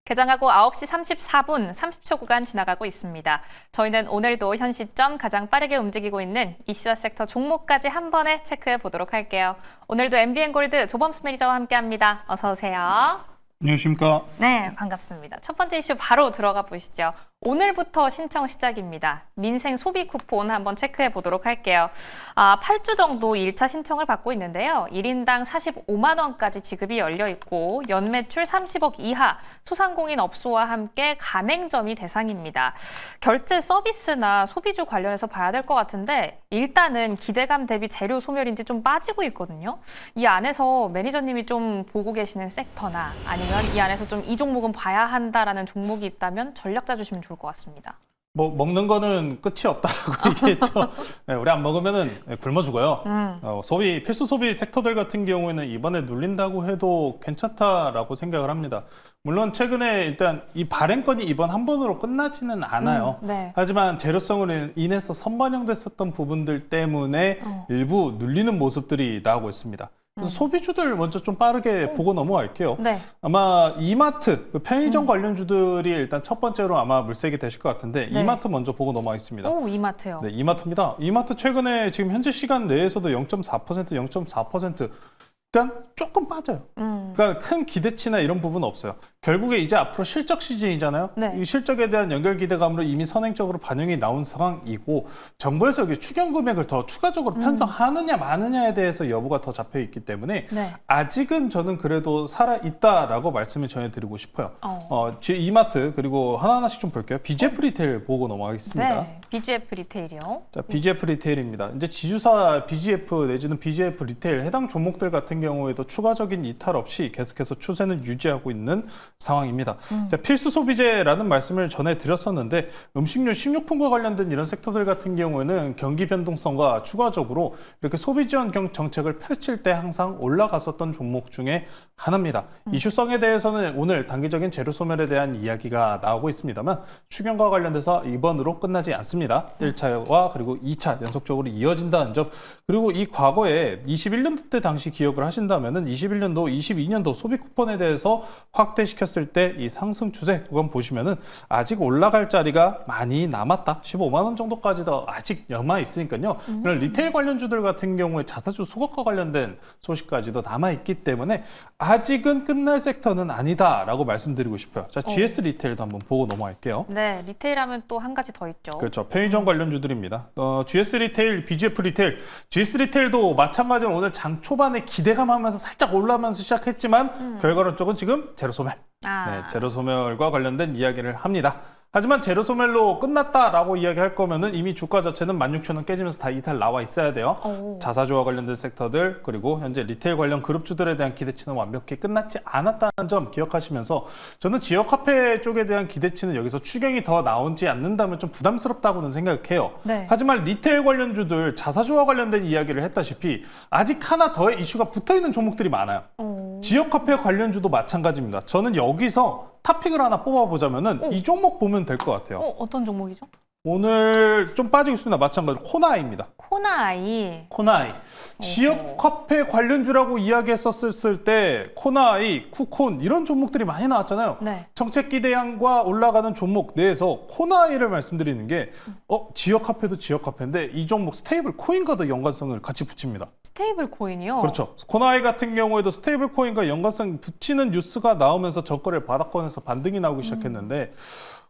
개장하고 9시 34분 30초 구간 지나가고 있습니다. 저희는 오늘도 현 시점 가장 빠르게 움직이고 있는 이슈와 섹터 종목까지 한 번에 체크해 보도록 할게요. 오늘도 MBN골드 조범수 매니저와 함께합니다. 어서 오세요. 안녕하십니까. 네, 반갑습니다. 첫 번째 이슈 바로 들어가 보시죠. 오늘부터 신청 시작입니다. 민생 소비 쿠폰 한번 체크해 보도록 할게요. 8주 정도 1차 신청을 받고 있는데요. 1인당 45만 원까지 지급이 열려 있고 연매출 30억 이하 소상공인 업소와 함께 가맹점이 대상입니다. 결제 서비스나 소비주 관련해서 봐야 될 것 같은데 일단은 기대감 대비 재료 소멸인지 좀 빠지고 있거든요. 이 안에서 매니저님이 좀 보고 계시는 섹터나 아니면 이 안에서 좀 이 종목은 봐야 한다라는 종목이 있다면 전략 짜주시면 좋을 것 같습니다. 뭐 먹는 거는 끝이 없다라고 얘기했죠. 네, 우리 안 먹으면은 굶어 죽어요. 소비 필수 소비 섹터들 같은 경우에는 이번에 눌린다고 해도 괜찮다라고 생각을 합니다. 물론 최근에 일단 이 발행권이 이번 한 번으로 끝나지는 않아요. 네. 하지만 재료성으로 인해서 선반영됐었던 부분들 때문에 일부 눌리는 모습들이 나오고 있습니다. 그래서 소비주들 먼저 좀 빠르게 보고 넘어갈게요. 네. 아마 이마트, 편의점 관련주들이 일단 첫 번째로 아마 물색이 되실 것 같은데 네. 이마트 먼저 보고 넘어가겠습니다. 오, 이마트요. 네, 이마트입니다. 이마트 최근에 지금 현재 시간 내에서도 0.4%, 0.4% 그러니까 조금 빠져요. 그러니까 큰 기대치나 이런 부분은 없어요. 결국에 이제 앞으로 실적 시즌이잖아요. 네. 이 실적에 대한 연결 기대감으로 이미 선행적으로 반영이 나온 상황이고 정부에서 여기 추경 금액을 더 추가적으로 편성하느냐 마느냐에 대해서 여부가 더 잡혀 있기 때문에 네. 아직은 저는 그래도 살아 있다라고 말씀을 전해드리고 싶어요. 이마트 그리고 하나하나씩 좀 볼게요. BGF 리테일 보고 넘어가겠습니다. 네. BGF 리테일이요. 자, BGF 리테일입니다. 이제 지주사 BGF 내지는 BGF 리테일 해당 종목들 같은 경우에도 추가적인 이탈 없이 계속해서 추세는 유지하고 있는 상황입니다. 자, 필수 소비재라는 말씀을 전해드렸었는데 음식료, 식료품과 관련된 이런 섹터들 같은 경우에는 경기 변동성과 추가적으로 이렇게 소비 지원 정책을 펼칠 때 항상 올라갔었던 종목 중에 하나입니다. 이슈성에 대해서는 오늘 단기적인 재료 소멸에 대한 이야기가 나오고 있습니다만 추경과 관련돼서 이번으로 끝나지 않습니다. 1차와 그리고 2차 연속적으로 이어진다는 점 그리고 이 과거에 21년도 때 당시 기억을 하신다면은 21년도, 22년도 소비 쿠폰에 대해서 확대시켰을 때 이 상승 추세 구간 보시면은 아직 올라갈 자리가 많이 남았다. 15만 원 정도까지도 아직 남아 있으니까요. 그런 리테일 관련주들 같은 경우에 자사주 수급과 관련된 소식까지도 남아 있기 때문에 아직은 끝날 섹터는 아니다라고 말씀드리고 싶어요. 자, GS 리테일도 한번 보고 넘어갈게요. 네, 리테일하면 또 한 가지 더 있죠. 그렇죠. 편의점 관련주들입니다. GS 리테일, BGF 리테일, GS 리테일도 마찬가지로 오늘 장 초반에 기대감하면서 살짝 올라오면서 시작했지만 결과론 쪽은 지금 제로 소멸. 네, 제로 소멸과 관련된 이야기를 합니다. 하지만 제로 소멸로 끝났다라고 이야기할 거면은 이미 주가 자체는 16,000원 깨지면서 다 이탈 나와 있어야 돼요. 자사주와 관련된 섹터들 그리고 현재 리테일 관련 그룹주들에 대한 기대치는 완벽히 끝났지 않았다는 점 기억하시면서 저는 지역 화폐 쪽에 대한 기대치는 여기서 추경이 더 나오지 않는다면 좀 부담스럽다고는 생각해요. 네. 하지만 리테일 관련주들 자사주와 관련된 이야기를 했다시피 아직 하나 더의 이슈가 붙어있는 종목들이 많아요. 지역 화폐 관련주도 마찬가지입니다. 저는 여기서 탑픽을 하나 뽑아보자면은 이 종목 보면 될 것 같아요. 어떤 종목이죠? 오늘 좀 빠지고 있습니다. 마찬가지로 코나아이입니다. 코나아이. 코나아이. 지역 화폐 관련주라고 이야기했었을 때 코나아이, 쿠콘 이런 종목들이 많이 나왔잖아요. 네. 정책 기대감과 올라가는 종목 내에서 코나아이를 말씀드리는 게 지역 화폐도 지역 화폐인데 이 종목 스테이블 코인과도 연관성을 같이 붙입니다. 스테이블 코인이요? 그렇죠. 코나아이 같은 경우에도 스테이블 코인과 연관성 붙이는 뉴스가 나오면서 저거를 바닥권에서 반등이 나오기 시작했는데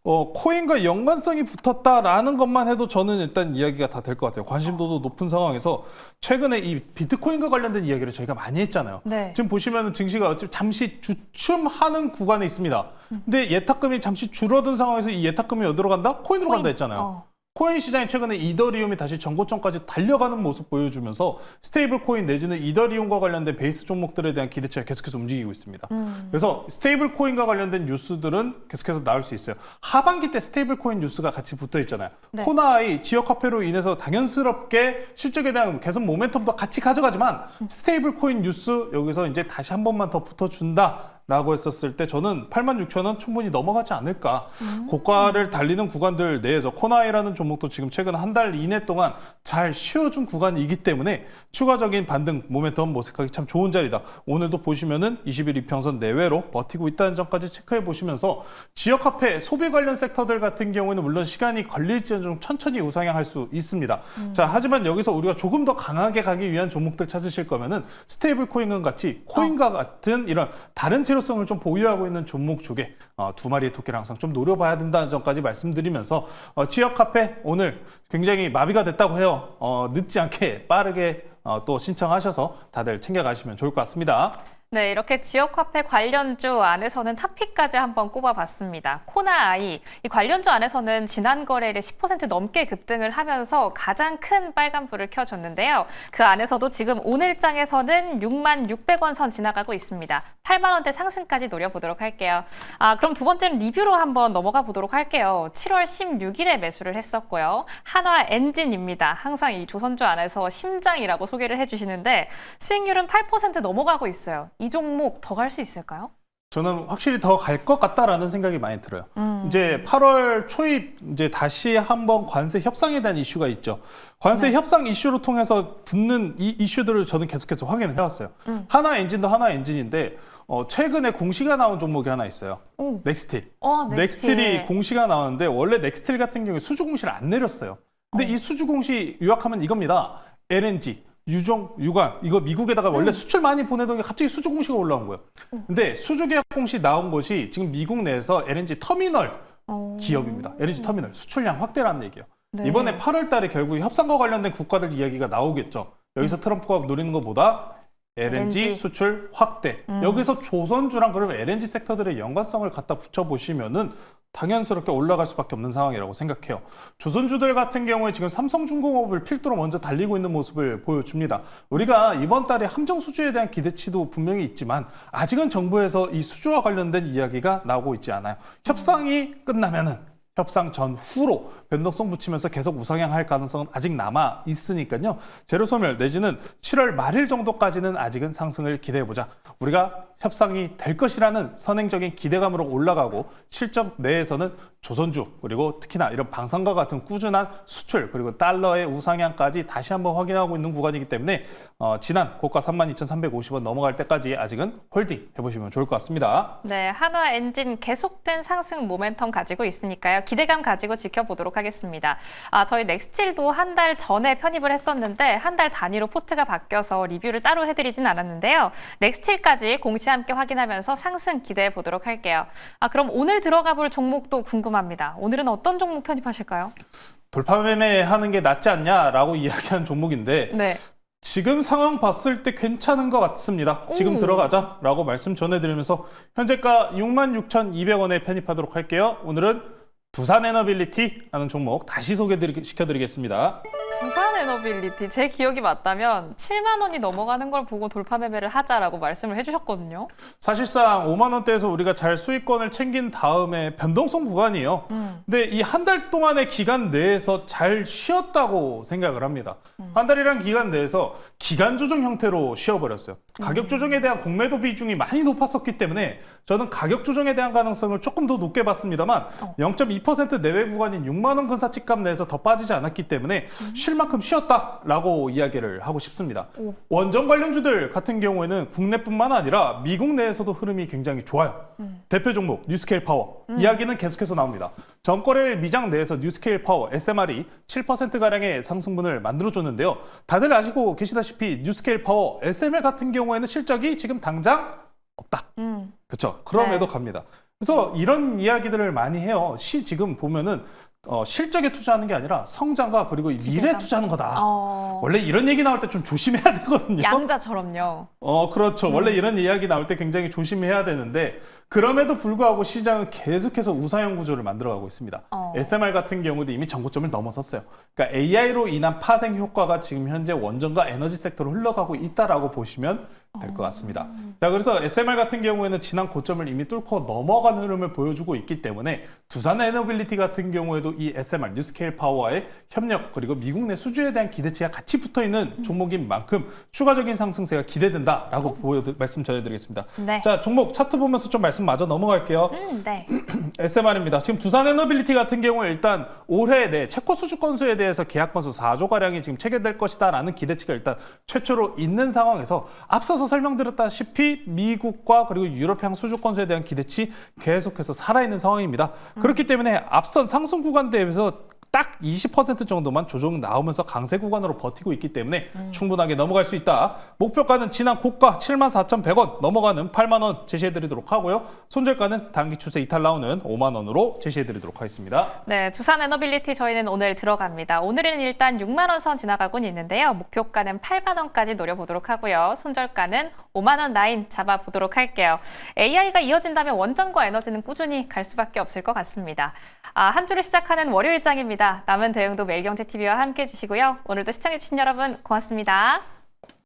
코인과 연관성이 붙었다라는 것만 해도 저는 일단 이야기가 다 될 것 같아요. 관심도도 높은 상황에서 최근에 이 비트코인과 관련된 이야기를 저희가 많이 했잖아요. 네. 지금 보시면 증시가 어차피 잠시 주춤하는 구간에 있습니다. 근데 예탁금이 잠시 줄어든 상황에서 이 예탁금이 어디로 간다? 코인으로 간다 했잖아요. 코인 시장이 최근에 이더리움이 다시 전고점까지 달려가는 모습 보여주면서 스테이블 코인 내지는 이더리움과 관련된 베이스 종목들에 대한 기대치가 계속해서 움직이고 있습니다. 그래서 스테이블 코인과 관련된 뉴스들은 계속해서 나올 수 있어요. 하반기 때 스테이블 코인 뉴스가 같이 붙어 있잖아요. 네. 코나아이 지역 화폐로 인해서 당연스럽게 실적에 대한 개선 모멘텀도 같이 가져가지만 스테이블 코인 뉴스 여기서 이제 다시 한 번만 더 붙어준다. 라고 했었을 때 저는 86,000원 충분히 넘어가지 않을까. 고가를 달리는 구간들 내에서 코나이라는 종목도 지금 최근 한 달 이내 동안 잘 쉬어준 구간이기 때문에 추가적인 반등 모멘텀 모색하기 참 좋은 자리다. 오늘도 보시면은 20일 이평선 내외로 버티고 있다는 점까지 체크해 보시면서 지역 화폐 소비 관련 섹터들 같은 경우에는 물론 시간이 걸릴지는 좀 천천히 우상향할 수 있습니다. 자, 하지만 여기서 우리가 조금 더 강하게 가기 위한 종목들 찾으실 거면은 스테이블 코인과 같이 코인과 같은 이런 다른 재료성을 좀 보유하고 있는 종목 쪽에 두 마리의 토끼를 항상 좀 노려봐야 된다는 점까지 말씀드리면서 지역 화폐 오늘 굉장히 마비가 됐다고 해요. 늦지 않게 빠르게 또 신청하셔서 다들 챙겨가시면 좋을 것 같습니다. 네, 이렇게 지역화폐 관련주 안에서는 탑픽까지 한번 꼽아봤습니다. 코나아이, 이 관련주 안에서는 지난 거래일에 10% 넘게 급등을 하면서 가장 큰 빨간불을 켜줬는데요. 그 안에서도 지금 오늘장에서는 66,600원 선 지나가고 있습니다. 8만 원대 상승까지 노려보도록 할게요. 그럼 두 번째는 리뷰로 한번 넘어가 보도록 할게요. 7월 16일에 매수를 했었고요. 한화엔진입니다. 항상 이 조선주 안에서 심장이라고 소개를 해주시는데 수익률은 8% 넘어가고 있어요. 이 종목 더 갈 수 있을까요? 저는 확실히 더 갈 것 같다라는 생각이 많이 들어요. 이제 8월 초입 이제 다시 한번 관세 협상에 대한 이슈가 있죠. 관세 협상 이슈로 통해서 붙는 이 이슈들을 저는 계속해서 확인을 해왔어요. 하나엔진도 하나엔진인데 최근에 공시가 나온 종목이 하나 있어요. 넥스틸. 넥스틸이 공시가 나왔는데 원래 넥스틸 같은 경우에 수주 공시를 안 내렸어요. 근데 이 수주 공시 요약하면 이겁니다. LNG. 유종, 유관, 이거 미국에다가 원래 수출 많이 보내던 게 갑자기 수주 공시가 올라온 거예요. 근데 수주 계약 공시 나온 것이 지금 미국 내에서 LNG 터미널 기업입니다. LNG 터미널 수출량 확대라는 얘기예요. 네. 이번에 8월 달에 결국 협상과 관련된 국가들 이야기가 나오겠죠. 여기서 트럼프가 노리는 것보다 LNG 수출 확대. 여기서 조선주랑 그러면 LNG 섹터들의 연관성을 갖다 붙여보시면은 당연스럽게 올라갈 수밖에 없는 상황이라고 생각해요. 조선주들 같은 경우에 지금 삼성중공업을 필두로 먼저 달리고 있는 모습을 보여줍니다. 우리가 이번 달에 함정 수주에 대한 기대치도 분명히 있지만 아직은 정부에서 이 수주와 관련된 이야기가 나오고 있지 않아요. 협상이 끝나면은 협상 전후로 변동성 붙이면서 계속 우상향할 가능성은 아직 남아 있으니까요. 재료소멸 내지는 7월 말일 정도까지는 아직은 상승을 기대해보자. 우리가 협상이 될 것이라는 선행적인 기대감으로 올라가고 실적 내에서는 조선주 그리고 특히나 이런 방산과 같은 꾸준한 수출 그리고 달러의 우상향까지 다시 한번 확인하고 있는 구간이기 때문에 지난 고가 32,350원 넘어갈 때까지 아직은 홀딩 해보시면 좋을 것 같습니다. 네, 한화엔진 계속된 상승 모멘텀 가지고 있으니까요. 기대감 가지고 지켜보도록 하겠습니다. 저희 넥스틸도 한 달 전에 편입을 했었는데 한 달 단위로 포트가 바뀌어서 리뷰를 따로 해드리진 않았는데요. 넥스틸까지 공시 함께 확인하면서 상승 기대해 보도록 할게요. 그럼 오늘 들어가 볼 종목도 궁금합니다. 오늘은 어떤 종목 편입하실까요? 돌파 매매하는 게 낫지 않냐라고 이야기한 종목인데 네. 지금 상황 봤을 때 괜찮은 것 같습니다. 지금 들어가자라고 말씀 전해드리면서 현재가 66,200원에 편입하도록 할게요. 오늘은 두산에너빌리티라는 종목 다시 소개시켜드리겠습니다. 두산에너빌리티, 제 기억이 맞다면 7만 원이 넘어가는 걸 보고 돌파 매매를 하자라고 말씀을 해주셨거든요. 사실상 5만 원대에서 우리가 잘 수익권을 챙긴 다음에 변동성 구간이에요. 근데 이 한 달 동안의 기간 내에서 잘 쉬었다고 생각을 합니다. 한 달이란 기간 내에서 기간 조정 형태로 쉬어버렸어요. 가격 조정에 대한 공매도 비중이 많이 높았었기 때문에 저는 가격 조정에 대한 가능성을 조금 더 높게 봤습니다만 0.2% 내외 구간인 6만 원 근사치값 내에서 더 빠지지 않았기 때문에 쉴 만큼 쉬었다라고 이야기를 하고 싶습니다. 원전 관련주들 같은 경우에는 국내뿐만 아니라 미국 내에서도 흐름이 굉장히 좋아요. 대표 종목 뉴스케일 파워 이야기는 계속해서 나옵니다. 전거래일 미장 내에서 뉴스케일 파워 SMR이 7%가량의 상승분을 만들어줬는데요. 다들 아시고 계시다시피 뉴스케일 파워 SMR 같은 경우에는 실적이 지금 당장 없다. 그렇죠. 그럼에도 갑니다. 그래서 이런 이야기들을 많이 해요. 지금 보면은 실적에 투자하는 게 아니라 성장과 그리고 미래에 투자하는 거다. 원래 이런 얘기 나올 때 좀 조심해야 되거든요. 양자처럼요. 그렇죠. 원래 이런 이야기 나올 때 굉장히 조심해야 되는데 그럼에도 불구하고 시장은 계속해서 우상향 구조를 만들어가고 있습니다. SMR 같은 경우도 이미 전고점을 넘어섰어요. 그러니까 AI로 인한 파생 효과가 지금 현재 원전과 에너지 섹터로 흘러가고 있다라고 보시면 될 것 같습니다. 자, 그래서 SMR 같은 경우에는 지난 고점을 이미 뚫고 넘어간 흐름을 보여주고 있기 때문에 두산 에너빌리티 같은 경우에도 이 SMR 뉴스케일 파워와의 협력 그리고 미국 내 수주에 대한 기대치가 같이 붙어 있는 종목인 만큼 추가적인 상승세가 기대된다라고 말씀 전해드리겠습니다. 네. 자, 종목 차트 보면서 좀 말씀 마저 넘어갈게요. 네. SMR입니다. 지금 두산 에너빌리티 같은 경우에 일단 올해 내 채권 수주 건수에 대해서 계약 건수 4조 가량이 지금 체결될 것이다라는 기대치가 일단 최초로 있는 상황에서 앞서서 설명드렸다시피 미국과 그리고 유럽향 수주 건수에 대한 기대치 계속해서 살아있는 상황입니다. 그렇기 때문에 앞선 상승 구간 대비해서 딱 20% 정도만 조정 나오면서 강세 구간으로 버티고 있기 때문에 충분하게 넘어갈 수 있다. 목표가는 지난 고가 74,100원 넘어가는 8만 원 제시해드리도록 하고요. 손절가는 단기 추세 이탈 나오는 5만 원으로 제시해드리도록 하겠습니다. 네, 두산 에너빌리티 저희는 오늘 들어갑니다. 오늘은 일단 6만 원 선 지나가고는 있는데요. 목표가는 8만 원까지 노려보도록 하고요. 손절가는 5만 원 라인 잡아보도록 할게요. AI가 이어진다면 원전과 에너지는 꾸준히 갈 수밖에 없을 것 같습니다. 한 주를 시작하는 월요일장입니다. 남은 대응도 매일경제TV와 함께 해주시고요. 오늘도 시청해주신 여러분 고맙습니다.